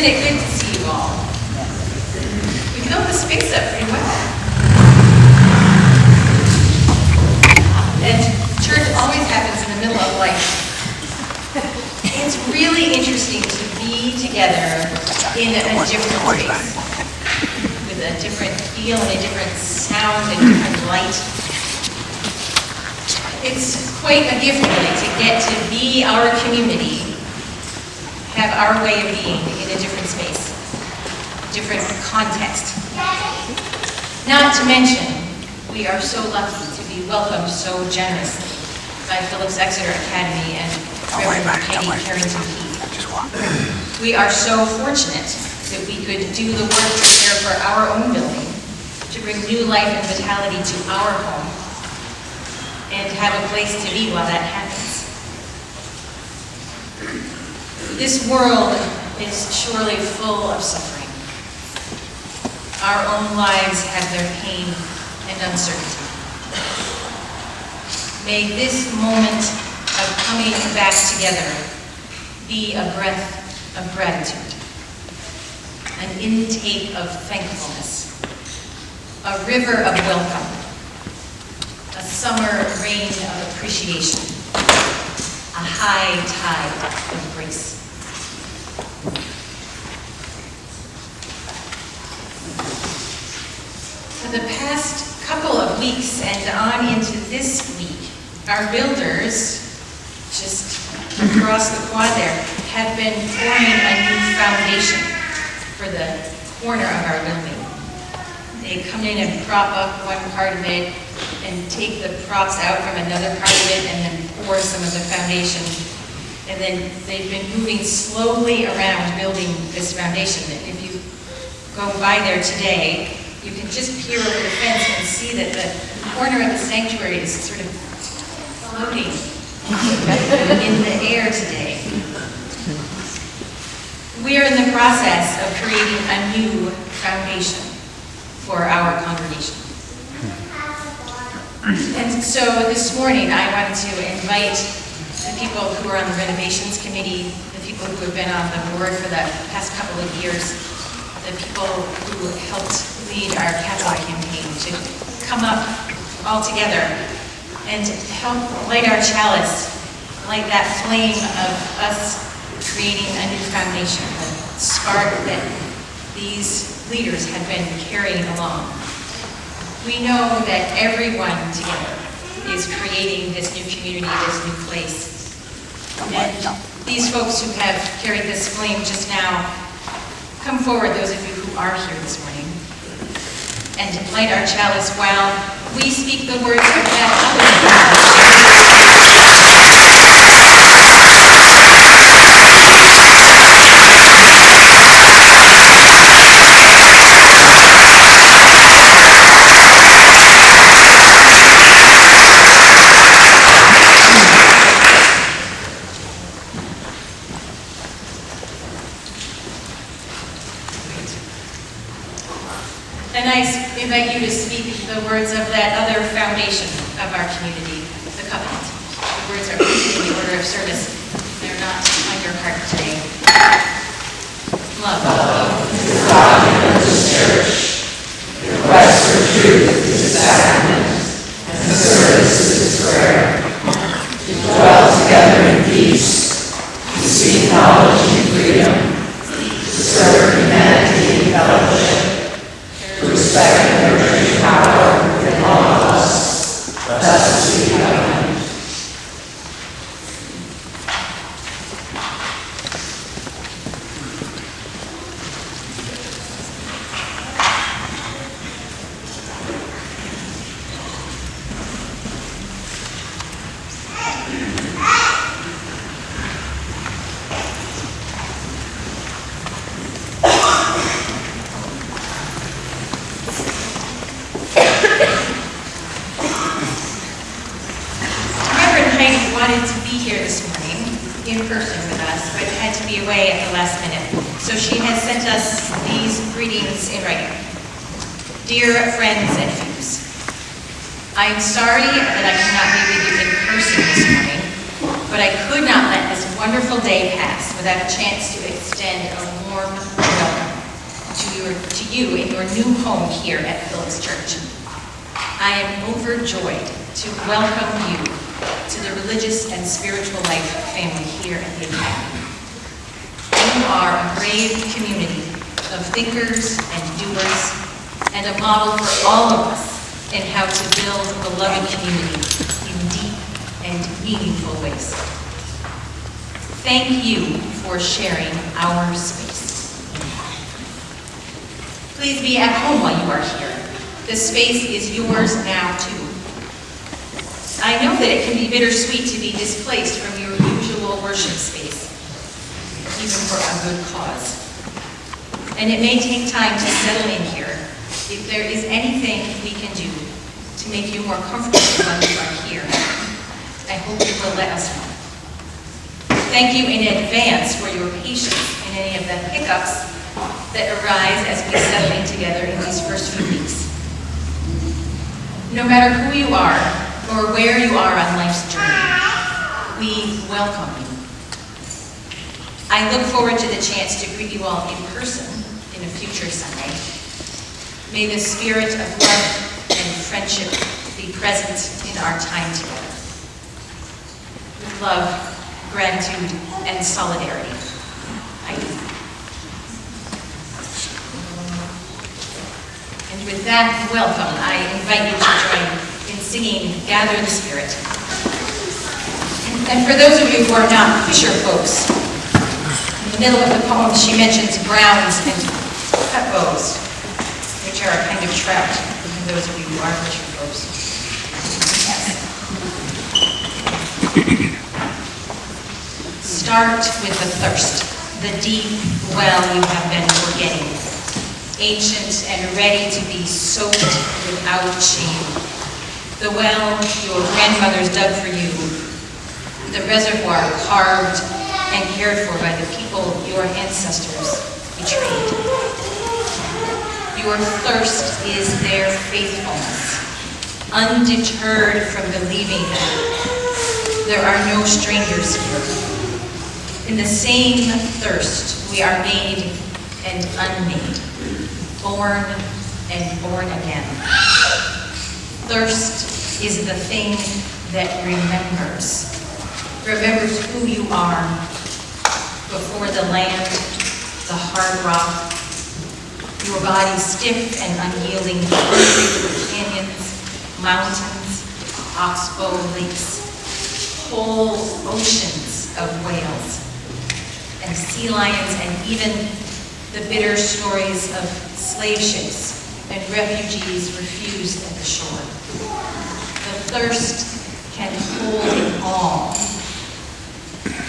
Isn't it good to see you all? We filled the space up pretty well. And church always happens in the middle of life. It's really interesting to be together in a different space, with a different feel and a different sound and different light. It's quite a gift really to get to be our community, have our way of being in a different space, different context. Not to mention, we are so lucky to be welcomed so generously by Phillips Exeter Academy and Reverend Heidi Carrington Heath. We are so fortunate that we could do the work to care for our own building, to bring new life and vitality to our home, and have a place to be while that happens. This world is surely full of suffering. Our own lives have their pain and uncertainty. May this moment of coming back together be a breath of gratitude, an intake of thankfulness, a river of welcome, a summer rain of appreciation, a high tide of grace. For the past couple of weeks and on into this week, our builders, just across the quad there, have been pouring a new foundation for the corner of our building. They come in and prop up one part of it and take the props out from another part of it and then pour some of the foundation. And then they've been moving slowly around building this foundation. And if you go by there today, you can just peer over the fence and see that the corner of the sanctuary is sort of floating in the air today. We are in the process of creating a new foundation for our congregation. And so this morning I wanted to invite the people who are on the renovations committee, the people who have been on the board for the past couple of years, the people who helped lead our capital campaign to come up all together and help light our chalice, light that flame of us creating a new foundation, the spark that these leaders have been carrying along. We know that everyone together is creating this new community, this new place. And these folks who have carried this flame just now, come forward, those of you who are here this morning, and light our chalice while we speak the words of that And I invite you to speak the words of that other foundation of our community, the covenant. The words are printed in the order of service. They're not on your heart today. Love. The God of this church, the quest for truth is a sacrament, and the service is prayer. To dwell together in peace, to seek knowledge and freedom, to serve humanity in fellowship, to respect and nurture power within all of us. Thus we covenant. Wanted to be here this morning in person with us, but had to be away at the last minute. So she has sent us these greetings in writing. Dear friends at FUUSE, I am sorry that I cannot be with you in person this morning, but I could not let this wonderful day pass without a chance to express extend a warm welcome to you in your new home here at Phillips Church. I am overjoyed to welcome you to the religious and spiritual life family here at the Academy. You are a brave community of thinkers and doers, and a model for all of us in how to build a beloved community in deep and meaningful ways. Thank you for sharing our space. Please be at home while you are here. The space is yours now too. I know that it can be bittersweet to be displaced from your usual worship space, even for a good cause. And it may take time to settle in here. If there is anything we can do to make you more comfortable when you are here, I hope you will let us know. Thank you in advance for your patience in any of the hiccups that arise as we settle in together in these first few weeks. No matter who you are or where you are on life's journey, we welcome you. I look forward to the chance to greet you all in person in a future Sunday. May the spirit of love and friendship be present in our time together. With love, gratitude, and solidarity. Heidi. And with that welcome, I invite you to join in singing Gather the Spirit. And for those of you who are not fisher folks, in the middle of the poem she mentions browns and cut bows, which are a kind of trout, for those of you who are fisher folks. Yes. Start with the thirst, the deep well you have been forgetting, ancient and ready to be soaked without shame. The well your grandmothers dug for you, the reservoir carved and cared for by the people your ancestors betrayed. Your thirst is their faithfulness, undeterred from believing that there are no strangers here. In the same thirst, we are made and unmade, born and born again. Thirst is the thing that remembers who you are before the land, the hard rock, your body stiff and unyielding, hungry for canyons, mountains, oxbow lakes, whole oceans of whales, and sea lions, and even the bitter stories of slave ships and refugees refused at the shore. The thirst can hold it all.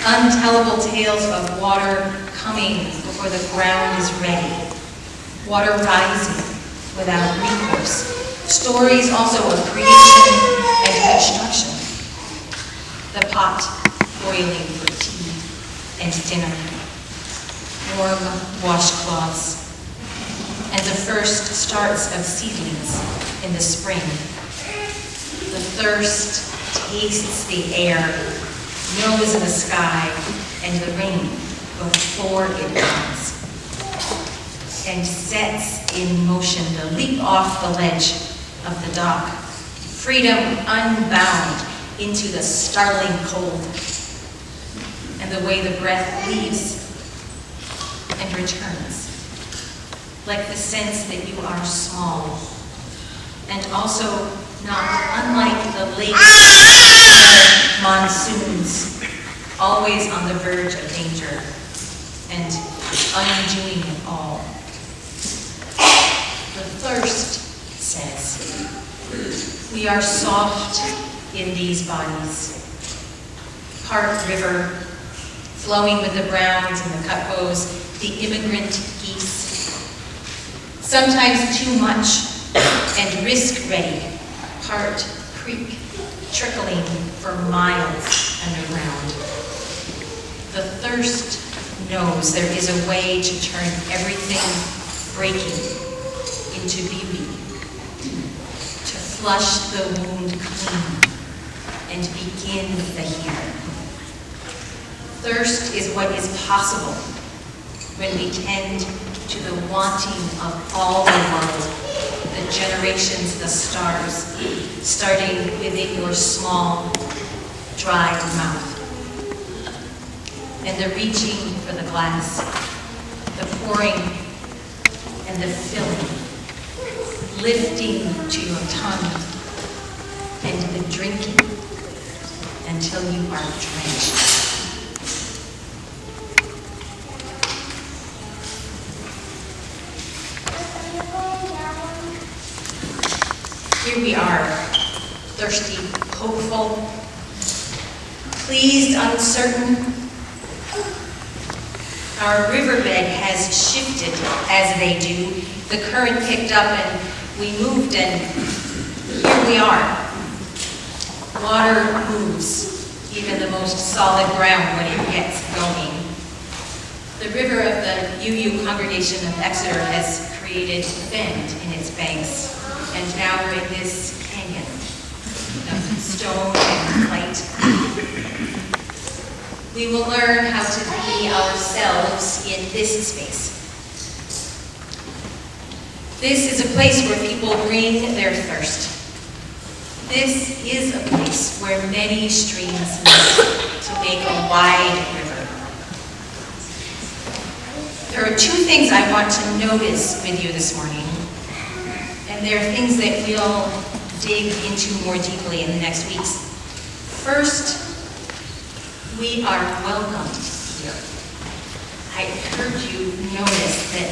Untellable tales of water coming before the ground is ready, water rising without recourse. Stories also of creation and construction. The pot boiling for tea and dinner, warm washcloths, and the first starts of seedlings in the spring. The thirst tastes the air, knows the sky and the rain before it comes, and sets in motion the leap off the ledge of the dock, freedom unbound into the startling cold, and the way the breath leaves and returns, like the sense that you are small, and also not unlike the lakes monsoons, always on the verge of danger and undoing it all. The thirst says, we are soft in these bodies, part river, flowing with the browns and the cutbows, the immigrant geese, sometimes too much and risk-ready, part creek, trickling for miles underground. The thirst knows there is a way to turn everything breaking into beauty, to flush the wound clean and begin the healing. Thirst is what is possible when we tend to the wanting of all the world, the generations, the stars, starting within your small, dry mouth. And the reaching for the glass, the pouring and the filling, lifting to your tongue, and the drinking until you are drenched. Here we are, thirsty, hopeful, pleased, uncertain. Our riverbed has shifted as they do. The current picked up and we moved, and here we are. Water moves, even the most solid ground when it gets going. The river of the UU congregation of Exeter has created a bend in its banks, and now we're in this canyon of stone and light. We will learn how to be ourselves in this space. This is a place where people bring their thirst. This is a place where many streams meet to make a wide river. There are two things I want to notice with you this morning, and they're things that we'll dig into more deeply in the next weeks. First, we are welcomed here. I heard you notice that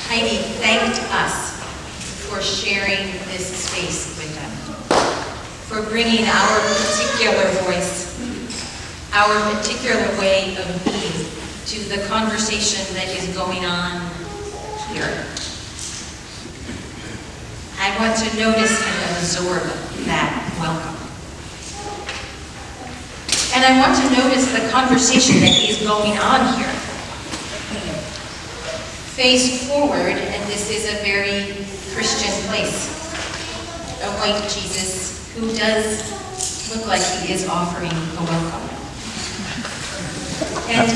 Heidi thanked us for sharing this space with them, for bringing our particular voice, our particular way of being to the conversation that is going on here. I want to notice and absorb that welcome. And I want to notice the conversation that is going on here. Face forward, and this is a very Christian place. A white Jesus who does look like he is offering a welcome. And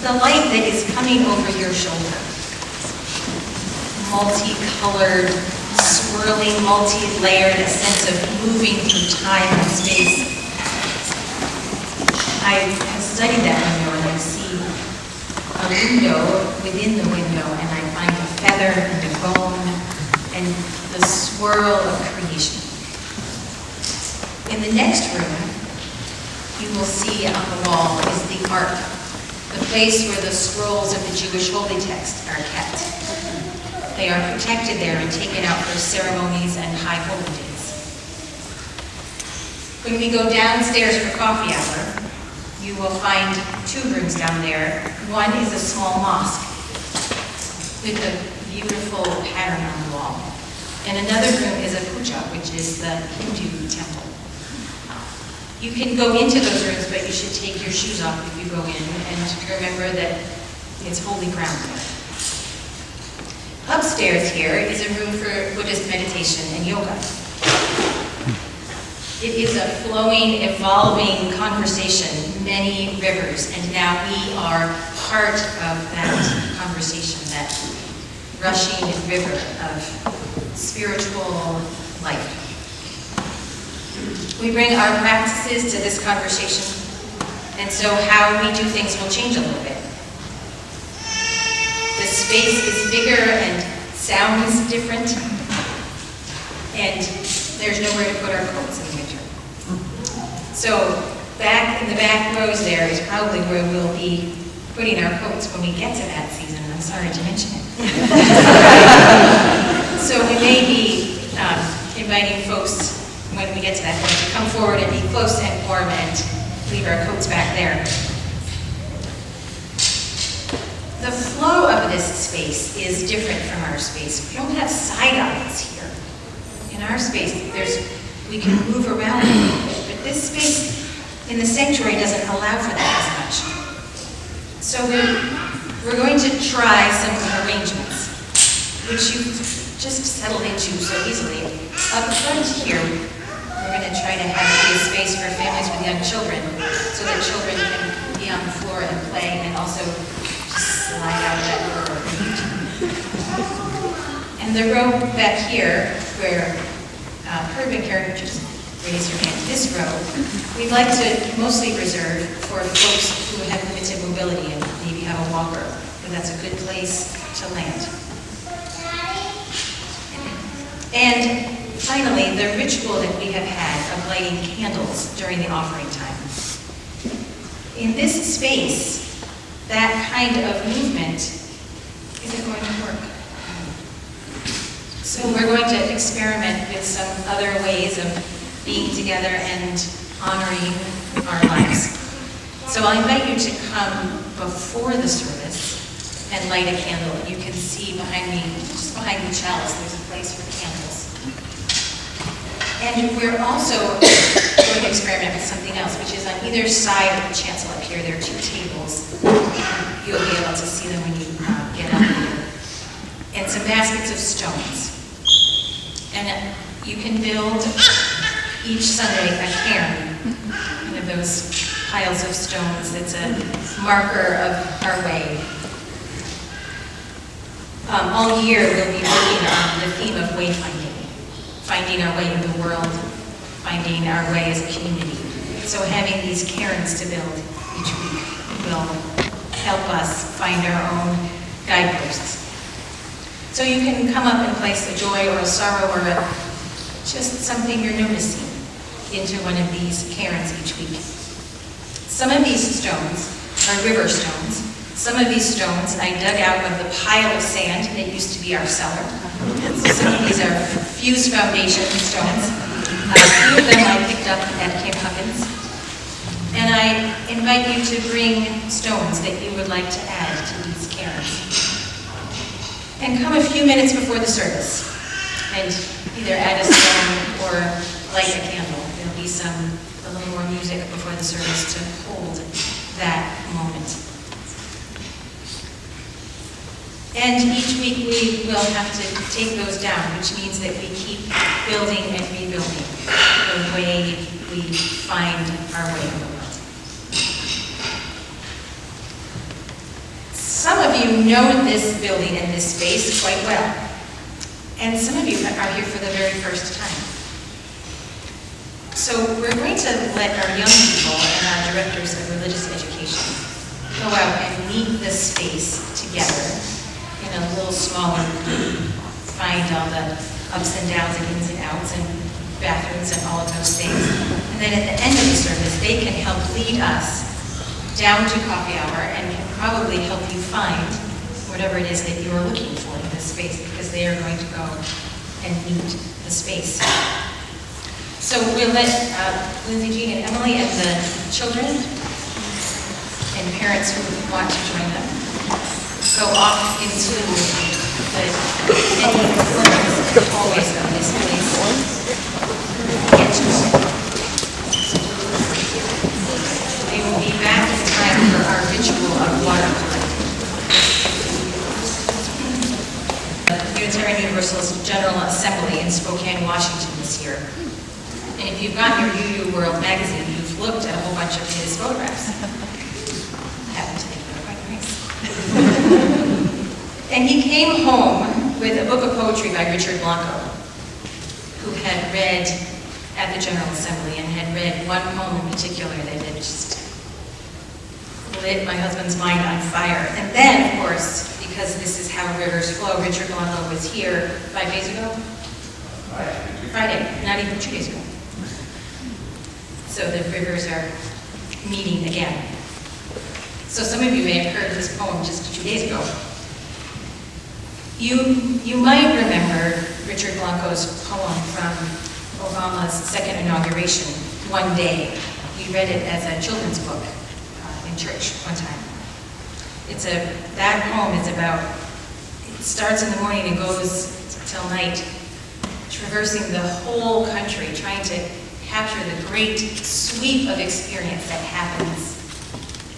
the light that is coming over your shoulder, multicolored, swirling, multi-layered, a sense of moving through time and space. I have studied that window, and I see a window within the window, and I find a feather and a bone and the swirl of creation. In the next room, you will see on the wall is the Ark, the place where the scrolls of the Jewish holy text are kept. They are protected there and taken out for ceremonies and high holy days. When we go downstairs for coffee hour, you will find two rooms down there. One is a small mosque with a beautiful pattern on the wall. And another room is a puja, which is the Hindu temple. You can go into those rooms, but you should take your shoes off if you go in, and remember that it's holy ground there. Upstairs here is a room for Buddhist meditation and yoga. It is a flowing, evolving conversation, many rivers, and now we are part of that conversation, that rushing river of spiritual life. We bring our practices to this conversation, and so how we do things will change a little bit. The space is bigger and sounds different, and there's nowhere to put our coats in the winter. So back in the back rows there is probably where we'll be putting our coats when we get to that season. I'm sorry to mention it. So we may be inviting folks when we get to that point to come forward and be close and warm and leave our coats back there. The flow of this space is different from our space. We don't have side aisles here. In our space, we can move around a little bit, but this space in the sanctuary doesn't allow for that as much. So we're going to try some arrangements, which you just settle into so easily. Up front here, we're going to try to have a space for families with young children, so that children can be on the floor and play, and also just slide out that door. And the row back here, where Herb and Karen, just raise your hand, this row, we'd like to mostly reserve for folks who have limited mobility and maybe have a walker, but that's a good place to land. And finally, the ritual that we have had of lighting candles during the offering time. In this space, that kind of movement isn't going to work. So we're going to experiment with some other ways of being together and honoring our lives. So I'll invite you to come before the service and light a candle. You can see behind me, just behind the chalice, there's a place for candles. And we're also going to experiment with something else, which is on either side of the chancel up here, there are 2 tables. You'll be able to see them when you get up here. And some baskets of stones. And you can build each Sunday a cairn, one of those piles of stones that's a marker of our way. All year we'll be working on the theme of wayfinding, finding our way in the world, finding our way as a community. So having these cairns to build each week will help us find our own guideposts. So you can come up and place a joy or a sorrow or just something you're noticing into one of these cairns each week. Some of these stones are river stones. Some of these stones I dug out of the pile of sand that used to be our cellar. So some of these are FUUSE foundation stones. A few of them I picked up at Camp Huckins. And I invite you to bring stones that you would like to add to these cairns. And come a few minutes before the service and either add a stone or light a candle. There'll be a little more music before the service to hold that moment. And each week we will have to take those down, which means that we keep building and rebuilding the way we find our way in the world. Some of you know this building and this space quite well, and some of you are here for the very first time. So we're going to let our young people and our directors of religious education go out and meet this space together in a little smaller group, find all the ups and downs and ins and outs and bathrooms and all of those things. And then at the end of the service, they can help lead us down to coffee hour and can probably help you find whatever it is that you're looking for in this space, because they are going to go and meet the space. So we'll let Lindsay, Jean, and Emily and the children and parents who want to join them go off into the many hallways of this place. We will be back in time for our ritual of water collecting. The Unitarian Universalist General Assembly in Spokane, Washington this year. And if you've got your UU World magazine, you've looked at a whole bunch of his photographs. I happen to think they're quite nice. And he came home with a book of poetry by Richard Blanco, who had read at the General Assembly and had read one poem in particular that had just lit my husband's mind on fire. And then, of course, because this is how rivers flow, Richard Blanco was here 5 days ago? Friday, not even 2 days ago. So the rivers are meeting again. So some of you may have heard this poem just 2 days ago. You might remember Richard Blanco's poem from Obama's second inauguration, One Day. We read it as a children's book in church one time. That poem is about, it starts in the morning and goes till night, traversing the whole country, trying to capture the great sweep of experience that happens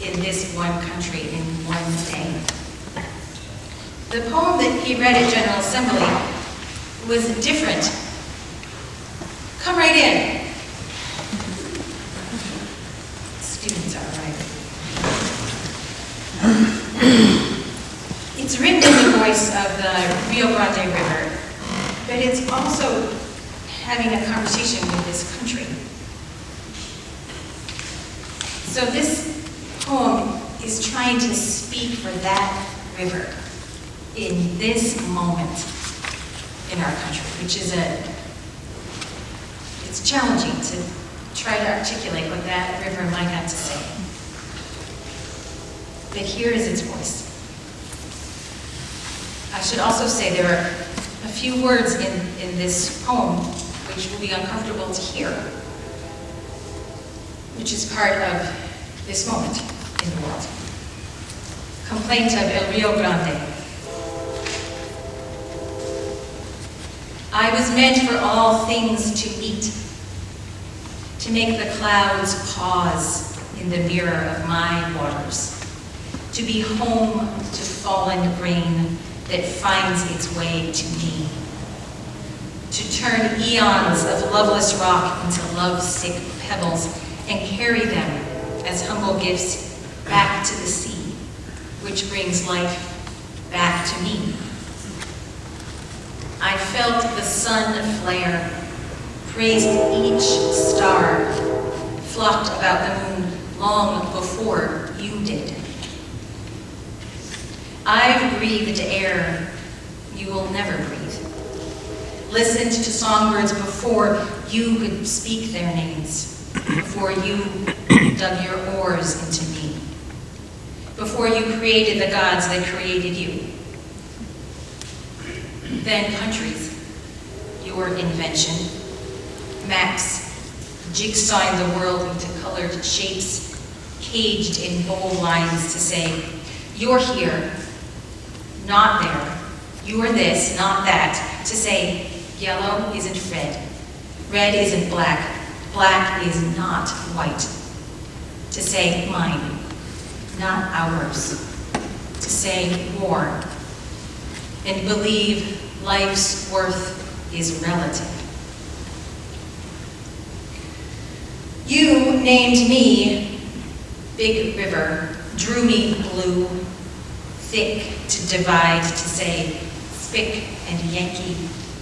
in this one country in one day. The poem that he read at General Assembly was different. Come right in. Students are right. it's also having a conversation with this country. So this poem is trying to speak for that river in this moment in our country, which is it's challenging to try to articulate what that river might have to say. But here is its voice. I should also say there are a few words in this poem which will be uncomfortable to hear, which is part of this moment in the world. Complaint of El Rio Grande. I was meant for all things to meet, to make the clouds pause in the mirror of my waters, to be home to fallen rain that finds its way to me, to turn eons of loveless rock into love-sick pebbles and carry them as humble gifts back to the sea, which brings life back to me. I felt the sun flare, praised each star, flocked about the moon long before you did. I've breathed air you will never breathe, listened to songbirds before you could speak their names, before you dug your oars into me, before you created the gods that created you. Then countries, your invention, maps, jigsawing the world into colored shapes, caged in bold lines to say, you're here, not there, you're this, not that, to say, yellow isn't red isn't black, black is not white, to say mine, not ours, to say war, and believe life's worth is relative. You named me Big River, drew me blue, thick to divide, to say spick and Yankee,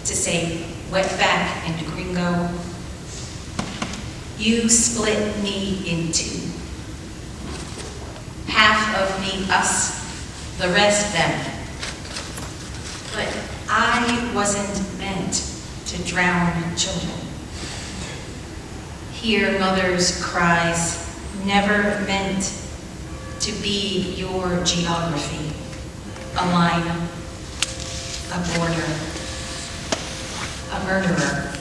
to say wetback and gringo. You split me in two. Half of me us, the rest them. But I wasn't meant to drown children. Hear mothers' cries, never meant to be your geography, a line, a border, a murderer.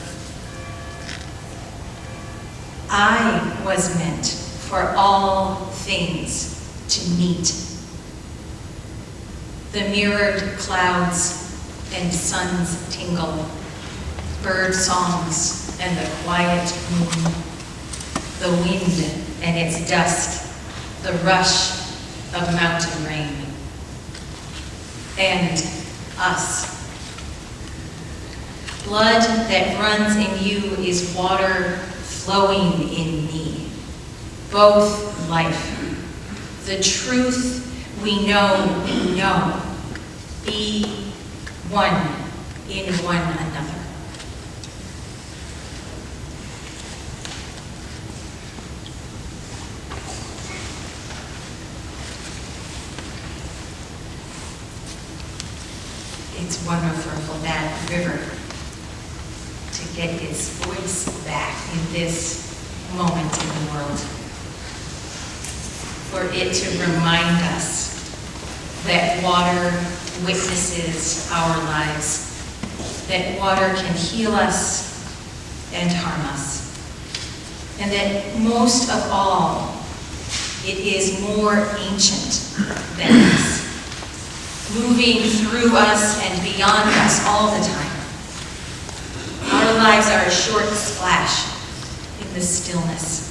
I was meant for all things to meet. The mirrored clouds and suns tingle, bird songs and the quiet moon, the wind and its dust, the rush of mountain rain, and us. Blood that runs in you is water flowing in me, both life. The truth we know, be one in one another. It's wonderful for that river to get its voice back in this moment in the world. For it to remind us that water witnesses our lives, that water can heal us and harm us, and that most of all, it is more ancient than us, moving through us and beyond us all the time. Our lives are a short splash in the stillness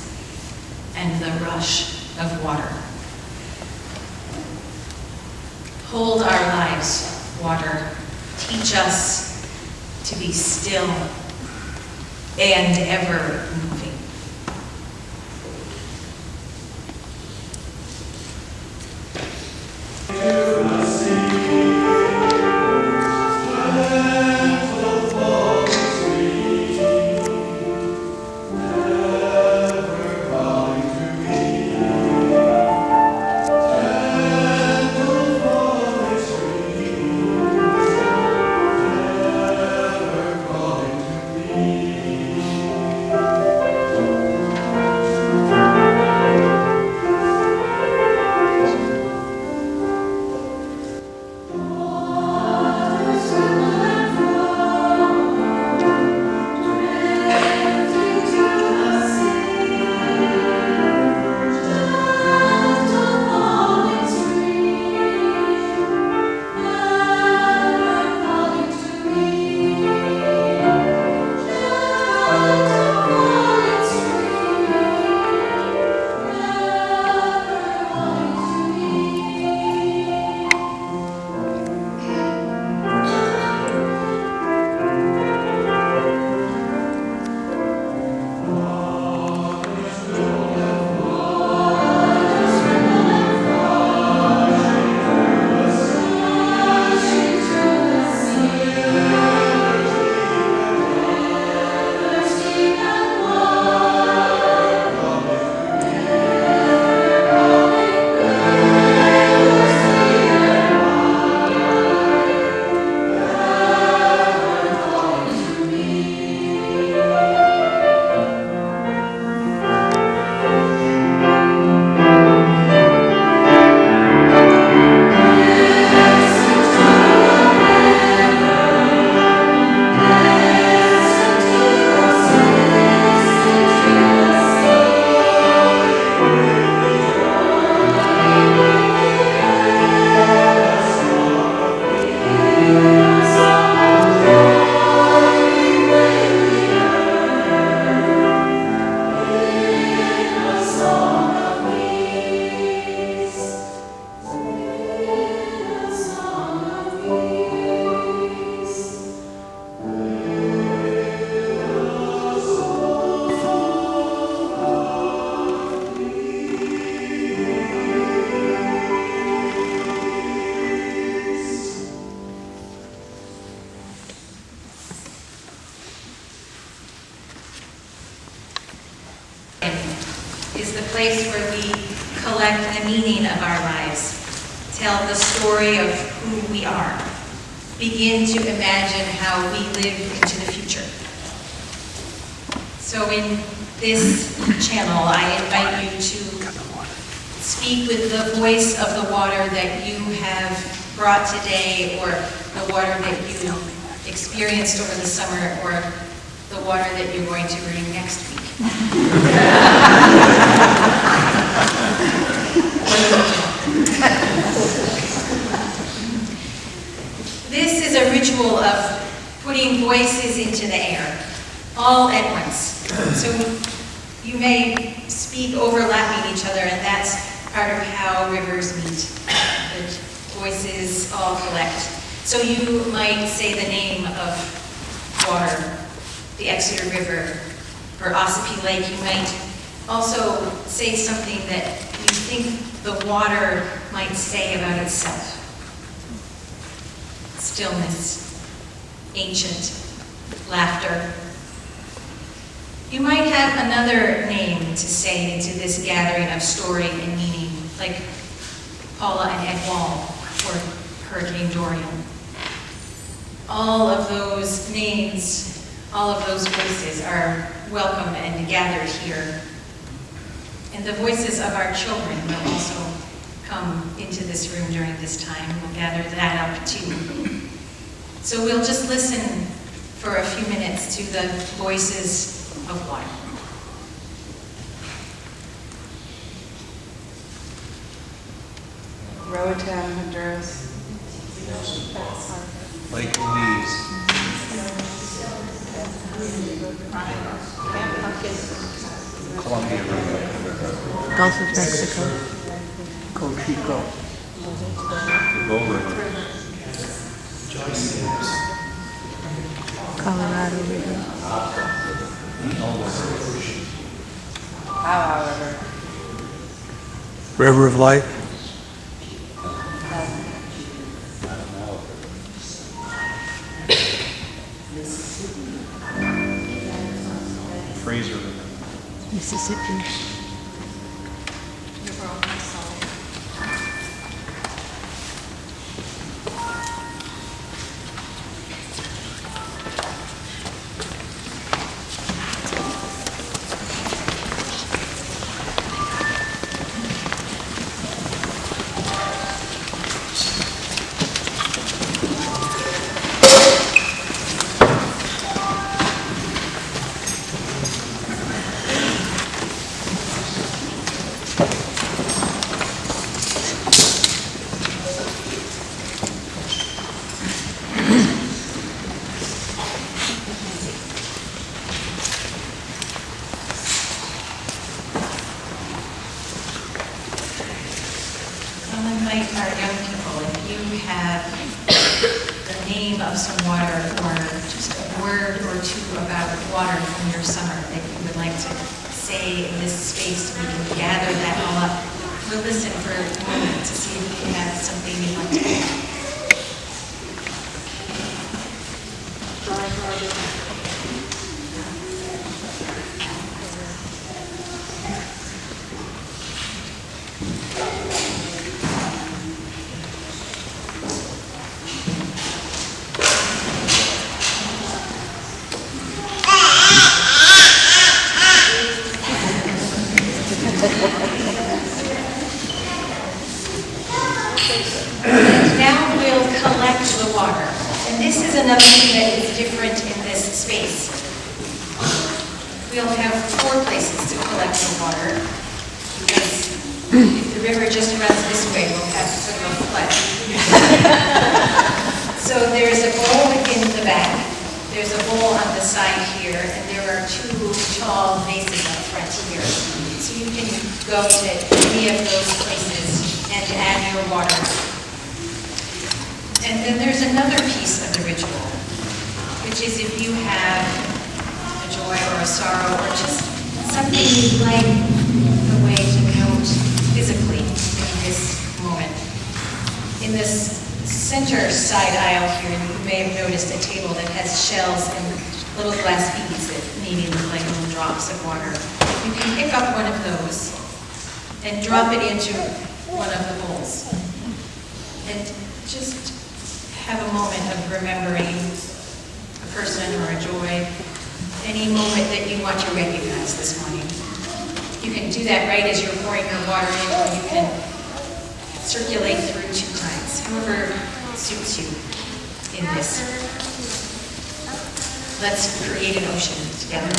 and the rush of water. Hold our lives, water. Teach us to be still and ever moving. To the sea, where the fall is the place where we collect the meaning of our lives, tell the story of who we are, begin to imagine how we live into the future. So in this channel, I invite you to speak with the voice of the water that you have brought today, or the water that you experienced over the summer, or the water that you're going to bring next week. This is a ritual of putting voices into the air, all at once. So you may speak overlapping each other, and that's part of how rivers meet. The voices all collect. So you might say the name of water, the Exeter River, or Ossipee Lake. You might also say something that you think the water might say about itself. Stillness, ancient, laughter. You might have another name to say into this gathering of story and meaning, like Paula and Ed Wall, or Hurricane Dorian. All of those names, all of those voices are welcome and gathered here. And the voices of our children will also come into this room during this time. We'll gather that up too. So we'll just listen for a few minutes to the voices of water. Roatan, Honduras. Lake Louise. Columbia River. Gulf of Mexico. Cochico. Bow River. Colorado River. Elm St. P.E.A. River. River of Life. Fraser River. Mississippi. Our young people, if you have the name of some water, or just a word or two about water from your summer that you would like to say in this space, we can gather that all up. We'll listen for a moment to see if we have something you'd like to add. Now we'll collect the water. And this is another thing that is different in this space. We'll have 4 places to collect the water, because if the river just runs this way, we'll have sort of a flood. So there's a bowl in the back, there's a bowl on the side here, and there are 2 tall vases up front here. So you can go to any of those places and add your water. And then there's another piece of the ritual, which is if you have a joy or a sorrow, or just something you'd like a way to note physically in this moment. In this center side aisle here, you may have noticed a table that has shells and little glass beads that maybe look like little drops of water. You can pick up one of those and drop it into one of the bowls. And just have a moment of remembering a person or a joy, any moment that you want to recognize this morning. You can do that right as you're pouring your water in, or you can circulate through 2 times, however suits you in this. Let's create an ocean together.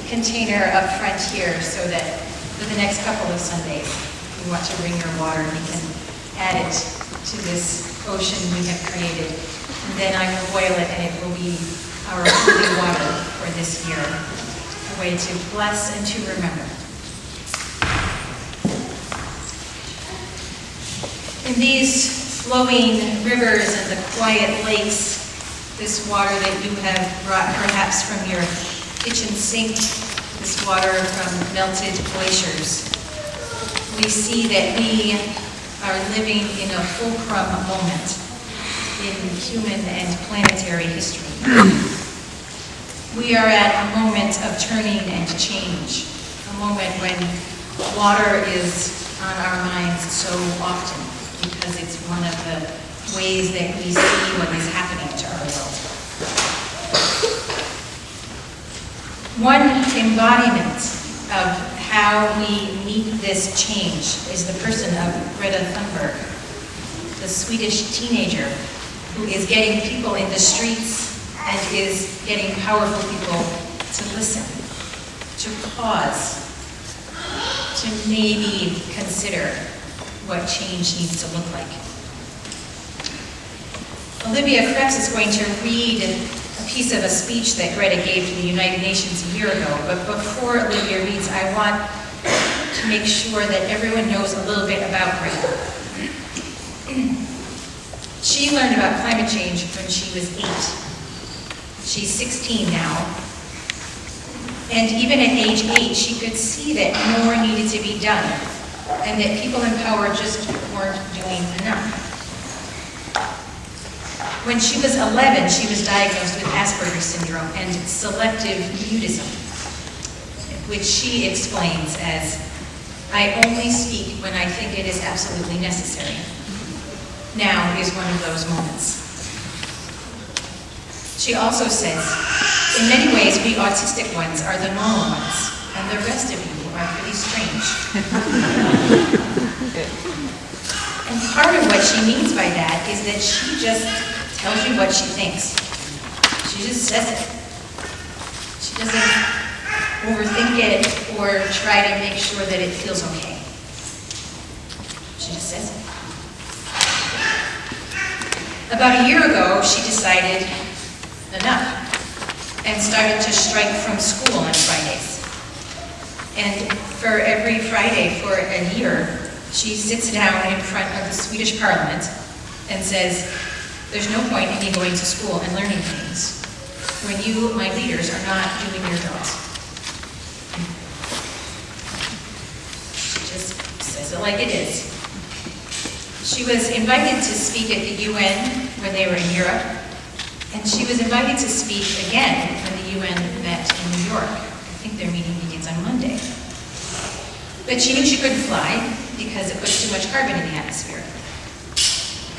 Container up front here so that for the next couple of Sundays, if you want to bring your water, you can add it to this ocean we have created. And then I will boil it and it will be our holy water for this year, a way to bless and to remember. In these flowing rivers and the quiet lakes, this water that you have brought perhaps from your kitchen sink, this water from melted glaciers, we see that we are living in a fulcrum moment in human and planetary history. We are at a moment of turning and change, a moment when water is on our minds so often because it's one of the ways that we see what is happening to our world. One embodiment of how we meet this change is the person of Greta Thunberg, the Swedish teenager who is getting people in the streets and is getting powerful people to listen, to pause, to maybe consider what change needs to look like. Olivia Krebs is going to read a piece of a speech that Greta gave to the United Nations a year ago, but before Olivia reads, I want to make sure that everyone knows a little bit about Greta. She learned about climate change when she was 8. She's 16 now. And even at age 8, she could see that more needed to be done, and that people in power just weren't doing enough. When she was 11, she was diagnosed with Asperger's syndrome and selective mutism, which she explains as, I only speak when I think it is absolutely necessary. Now is one of those moments. She also says, in many ways, we autistic ones are the normal ones, and the rest of you are pretty strange. And part of what she means by that is that she just tells you what she thinks. She just says it. She doesn't overthink it or try to make sure that it feels okay. She just says it. About a year ago, she decided enough and started to strike from school on Fridays. And for every Friday for a year, she sits down in front of the Swedish Parliament and says, there's no point in me going to school and learning things when you, my leaders, are not doing your jobs. She just says it like it is. She was invited to speak at the UN when they were in Europe, and she was invited to speak again when the UN met in New York. I think their meeting begins on Monday. But she knew she couldn't fly because it puts too much carbon in the atmosphere.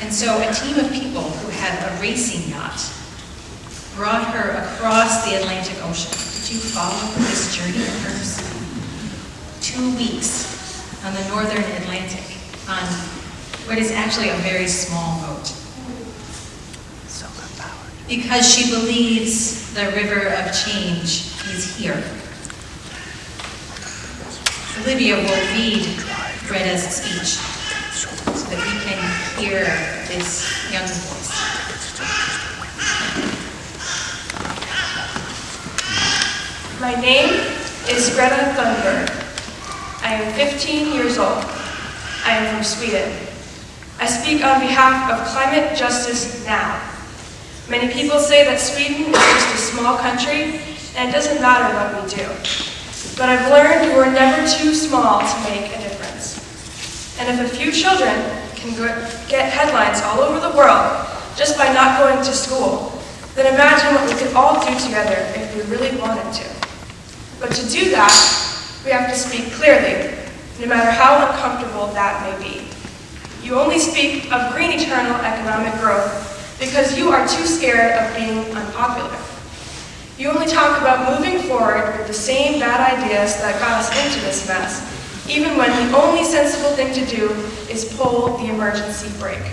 And so a team of people who had a racing yacht brought her across the Atlantic Ocean. Did you follow this journey of hers? 2 weeks on the northern Atlantic on what is actually a very small boat. Because she believes the river of change is here. Olivia will read Greta's speech so that we can hear this young voice. My name is Greta Thunberg. I am 15 years old. I am from Sweden. I speak on behalf of Climate Justice Now. Many people say that Sweden is just a small country and it doesn't matter what we do. But I've learned we're never too small to make a difference. And if a few children can get headlines all over the world just by not going to school, then imagine what we could all do together if we really wanted to. But to do that, we have to speak clearly, no matter how uncomfortable that may be. You only speak of green eternal economic growth because you are too scared of being unpopular. You only talk about moving forward with the same bad ideas that got us into this mess, even when the only sensible thing to do is pull the emergency brake.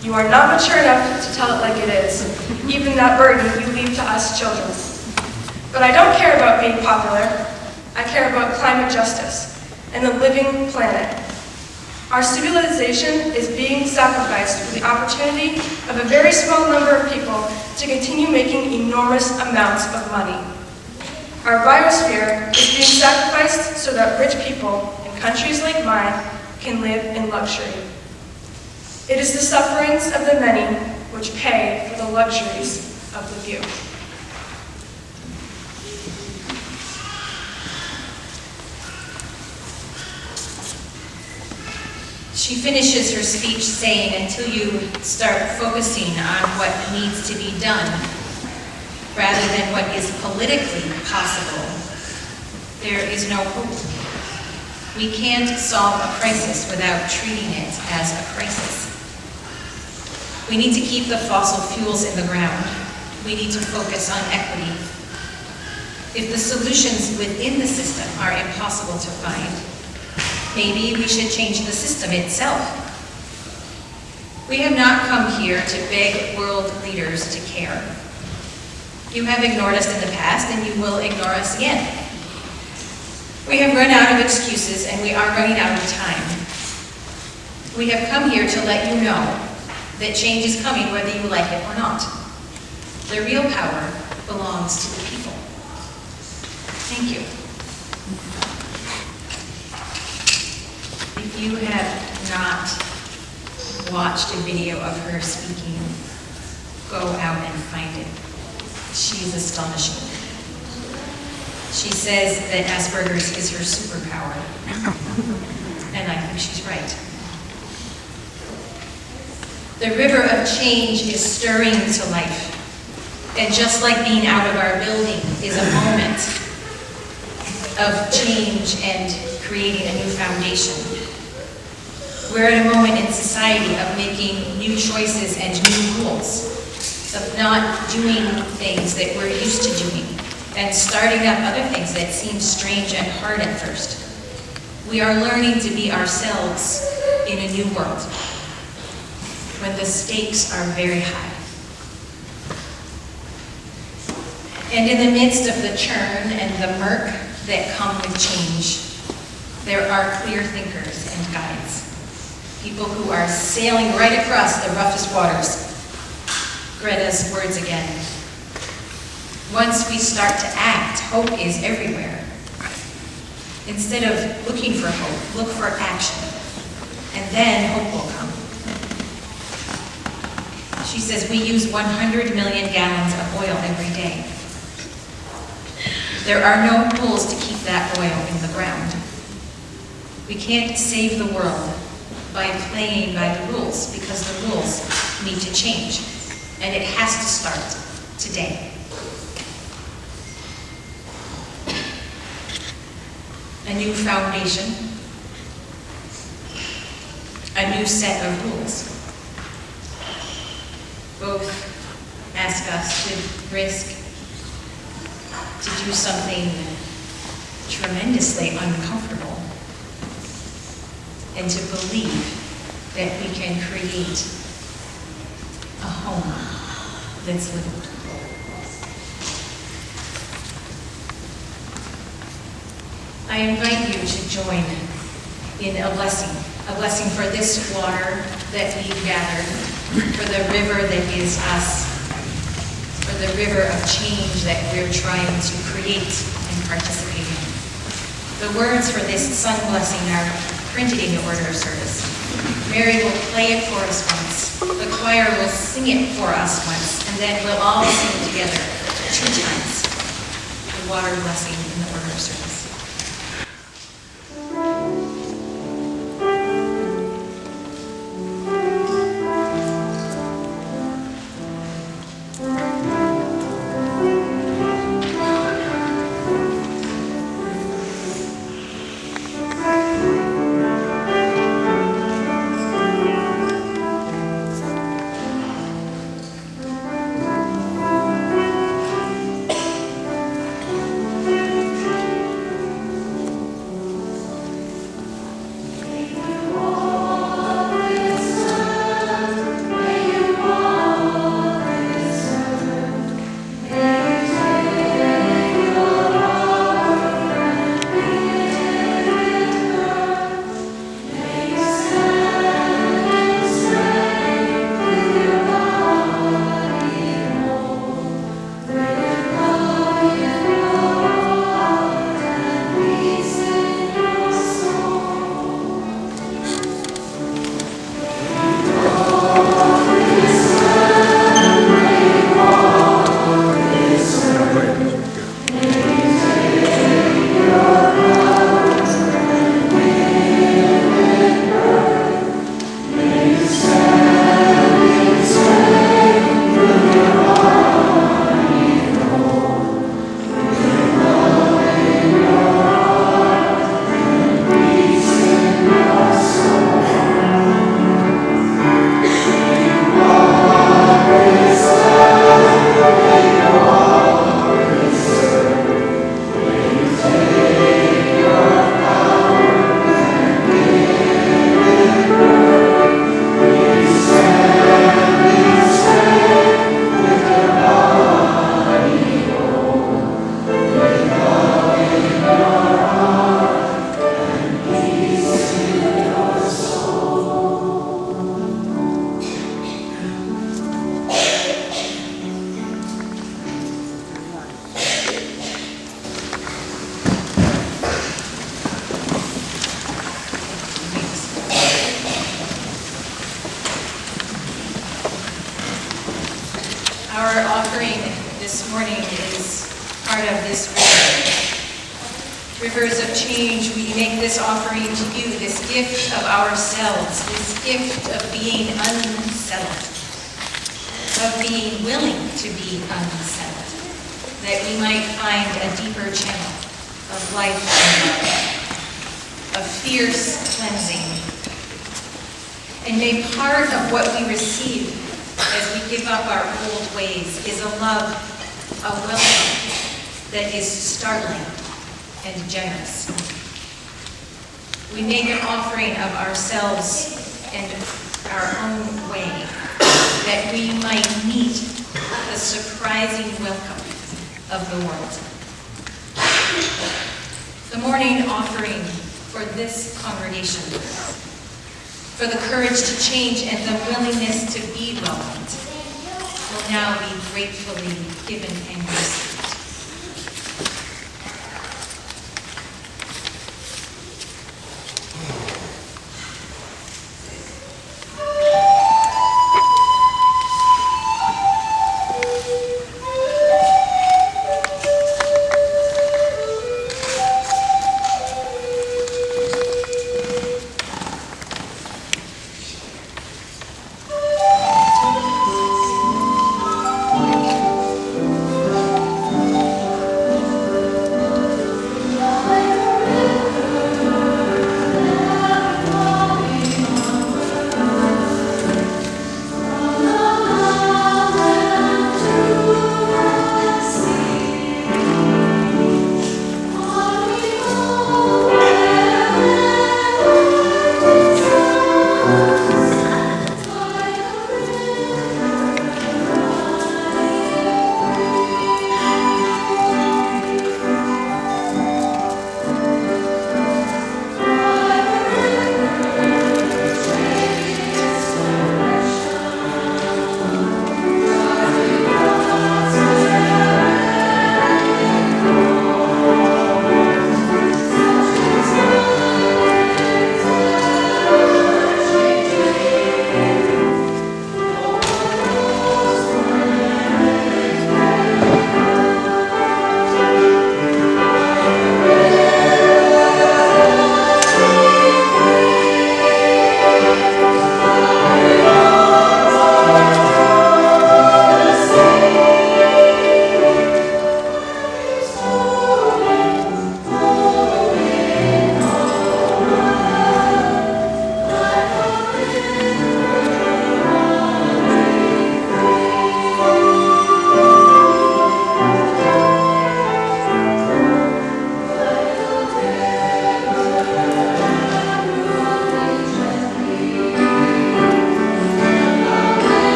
You are not mature enough to tell it like it is, even that burden you leave to us children. But I don't care about being popular. I care about climate justice and the living planet. Our civilization is being sacrificed for the opportunity of a very small number of people to continue making enormous amounts of money. Our biosphere is being sacrificed so that rich people in countries like mine can live in luxury. It is the sufferings of the many which pay for the luxuries of the few. She finishes her speech saying, until you start focusing on what needs to be done, rather than what is politically possible, there is no hope. We can't solve a crisis without treating it as a crisis. We need to keep the fossil fuels in the ground. We need to focus on equity. If the solutions within the system are impossible to find, maybe we should change the system itself. We have not come here to beg world leaders to care. You have ignored us in the past, and you will ignore us again. We have run out of excuses, and we are running out of time. We have come here to let you know that change is coming whether you like it or not. The real power belongs to the people. Thank you. If you have not watched a video of her speaking, go out and find it. She's astonishing. She says that Asperger's is her superpower, and I think she's right. The river of change is stirring to life, and just like being out of our building is a moment of change and creating a new foundation. We're at a moment in society of making new choices and new rules, of not doing things that we're used to doing, and starting up other things that seem strange and hard at first. We are learning to be ourselves in a new world, when the stakes are very high. And in the midst of the churn and the murk that come with change, there are clear thinkers and guides. People who are sailing right across the roughest waters. Greta's words again. Once we start to act, hope is everywhere. Instead of looking for hope, look for action. And then hope will come. She says we use 100 million gallons of oil every day. There are no pools to keep that oil in the ground. We can't save the world by playing by the rules, because the rules need to change. And it has to start today. A new foundation, a new set of rules. Both ask us to risk, to do something tremendously uncomfortable, and to believe that we can create a home that's livable. I invite you to join in a blessing for this water that we've gathered, for the river that is us, for the river of change that we're trying to create and participate in. The words for this sun blessing are printed in the order of service. Mary will play it for us once, the choir will sing it for us once, and then we'll all sing together 2 times the water blessing in the order of service. Our offering this morning is part of this river. Rivers of change, we make this offering to you, this gift of ourselves, this gift of being unsettled, of being willing to be unsettled, that we might find a deeper channel of life and love, of fierce cleansing. And may part of what we receive as we give up our old ways is a love, a welcome that is startling and generous. We make an offering of ourselves and our own way that we might meet the surprising welcome of the world. The morning offering for this congregation, for the courage to change and the willingness to be welcomed, will now be gratefully given and received.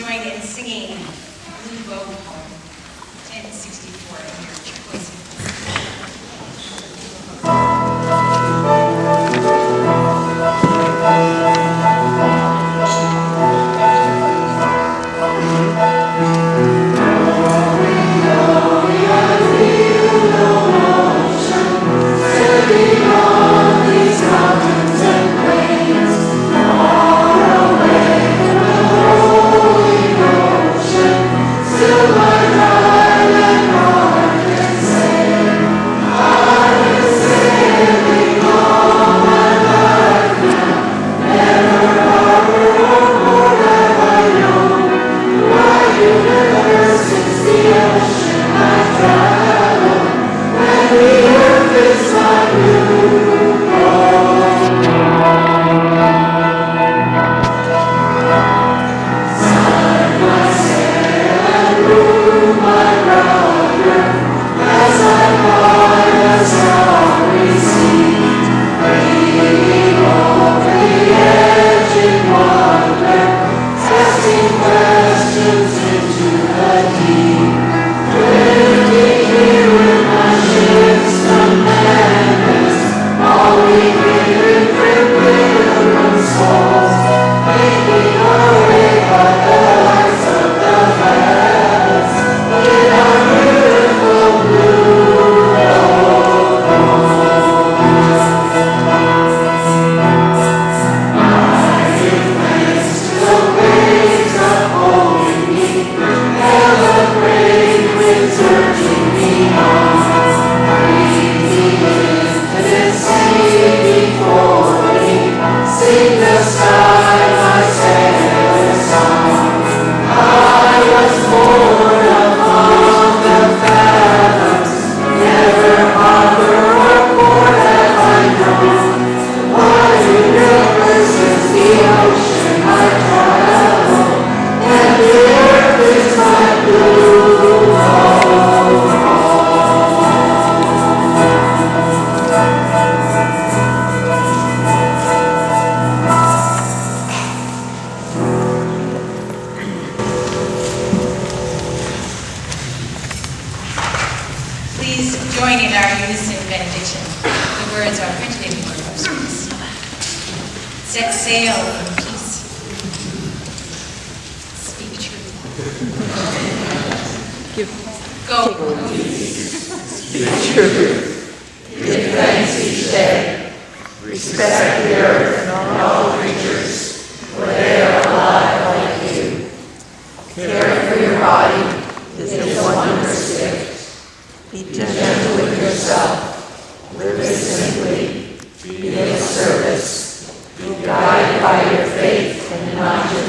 join in singing Blue Bow poem, 1064 in your choice. Guided by your faith and not your